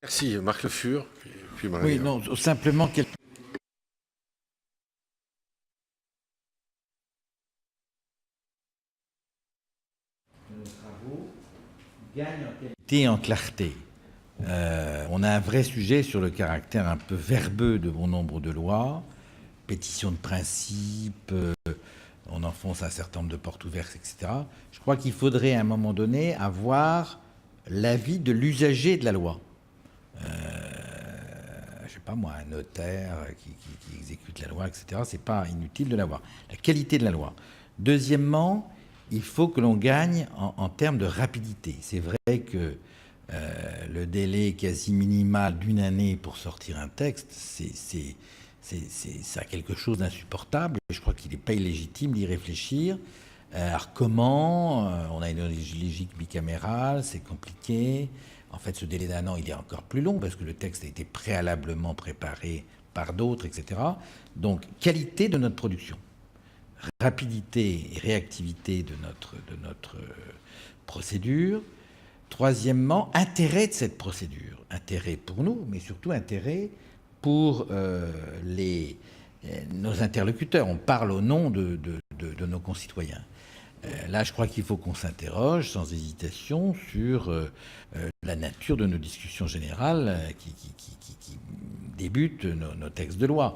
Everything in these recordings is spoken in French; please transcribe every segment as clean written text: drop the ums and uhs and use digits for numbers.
Merci, Marc Le Fur. Puis Marie. Oui, non, simplement quelques travaux gagnent en qualité et en clarté. On a un vrai sujet sur le caractère un peu verbeux de bon nombre de lois, pétition de principe, on enfonce un certain nombre de portes ouvertes, etc. Je crois qu'il faudrait à un moment donné avoir l'avis de l'usager de la loi. Je sais pas moi, un notaire qui exécute la loi, etc. C'est pas inutile de l'avoir. La qualité de la loi. Deuxièmement, il faut que l'on gagne en termes de rapidité. C'est vrai que le délai quasi minimal d'une année pour sortir un texte, ça a quelque chose d'insupportable. Je crois qu'il n'est pas illégitime d'y réfléchir. Alors comment on a une logique bicamérale, c'est compliqué. En fait, ce délai d'un an, il est encore plus long parce que le texte a été préalablement préparé par d'autres, etc. Donc, qualité de notre production, rapidité et réactivité de notre procédure. Troisièmement, intérêt de cette procédure. Intérêt pour nous, mais surtout intérêt pour nos interlocuteurs. On parle au nom de nos concitoyens. Là, je crois qu'il faut qu'on s'interroge sans hésitation sur la nature de nos discussions générales qui débutent nos textes de loi,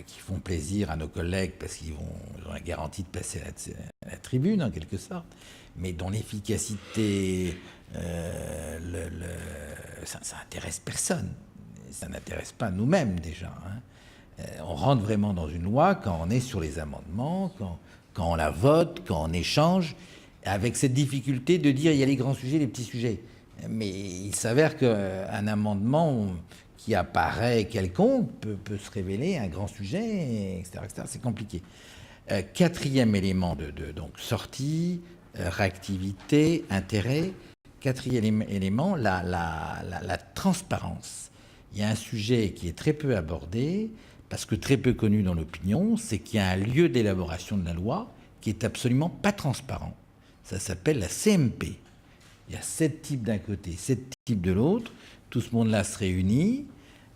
qui font plaisir à nos collègues parce qu'ils ont la garantie de passer à la tribune, en quelque sorte, mais dont l'efficacité, ça n'intéresse personne. Ça n'intéresse pas nous-mêmes, déjà. On rentre vraiment dans une loi quand on est sur les amendements, quand on la vote, quand on échange, avec cette difficulté de dire il y a les grands sujets, les petits sujets. Mais il s'avère qu'un amendement qui apparaît quelconque peut se révéler un grand sujet, etc. etc. C'est compliqué. Quatrième élément donc sortie, réactivité, intérêt. Quatrième élément, la transparence. Il y a un sujet qui est très peu abordé, parce que très peu connu dans l'opinion, c'est qu'il y a un lieu d'élaboration de la loi qui est absolument pas transparent. Ça s'appelle la CMP. Il y a 7 types d'un côté, 7 types de l'autre. Tout ce monde-là se réunit.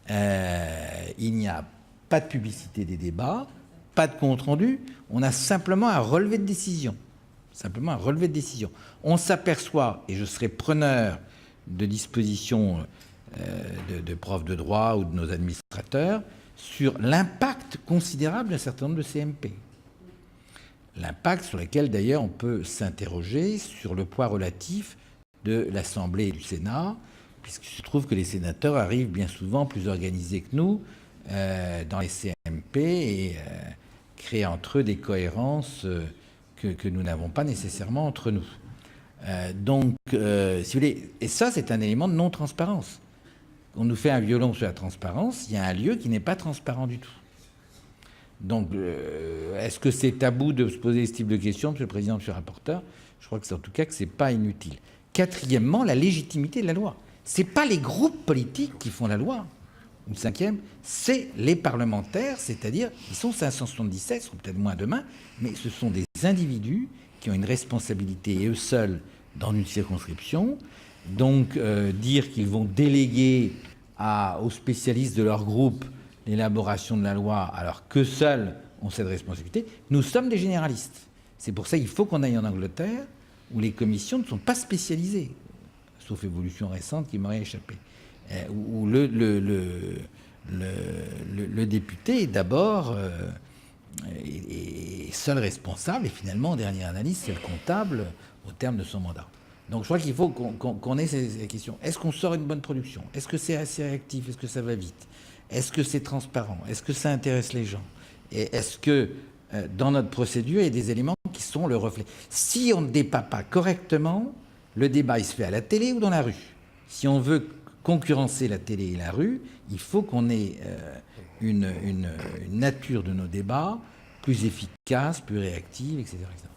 Il n'y a pas de publicité des débats, pas de compte-rendu. On a simplement un relevé de décision. Simplement un relevé de décision. On s'aperçoit, et je serai preneur de dispositions de profs de droit ou de nos administrateurs, sur l'impact considérable d'un certain nombre de CMP. L'impact sur lequel, d'ailleurs, on peut s'interroger sur le poids relatif de l'Assemblée et du Sénat, puisqu'il se trouve que les sénateurs arrivent bien souvent plus organisés que nous dans les CMP et créent entre eux des cohérences que nous n'avons pas nécessairement entre nous. Donc, si vous voulez, et ça, c'est un élément de non-transparence. On nous fait un violon sur la transparence, il y a un lieu qui n'est pas transparent du tout. Donc, est-ce que c'est tabou de se poser ce type de questions, Monsieur le Président, Monsieur le rapporteur? Je crois que c'est en tout cas que ce n'est pas inutile. Quatrièmement, la légitimité de la loi. Ce n'est pas les groupes politiques qui font la loi. Une cinquième, c'est les parlementaires, c'est-à-dire, ils sont 577, ils seront peut-être moins demain, mais ce sont des individus qui ont une responsabilité, et eux seuls, dans une circonscription. Donc, dire qu'ils vont déléguer aux spécialistes de leur groupe l'élaboration de la loi, alors que seuls ont cette responsabilité, nous sommes des généralistes. C'est pour ça qu'il faut qu'on aille en Angleterre, où les commissions ne sont pas spécialisées, sauf évolution récente qui m'aurait échappé, où le député est d'abord est seul responsable, et finalement, en dernière analyse, c'est le comptable au terme de son mandat. Donc je crois qu'il faut qu'on ait ces questions. Est-ce qu'on sort une bonne production? Est-ce que c'est assez réactif? Est-ce que ça va vite? Est-ce que c'est transparent? Est-ce que ça intéresse les gens? Et est-ce que dans notre procédure, il y a des éléments qui sont le reflet? Si on ne débat pas correctement, le débat il se fait à la télé ou dans la rue. Si on veut concurrencer la télé et la rue, il faut qu'on ait une nature de nos débats plus efficace, plus réactive, etc., etc.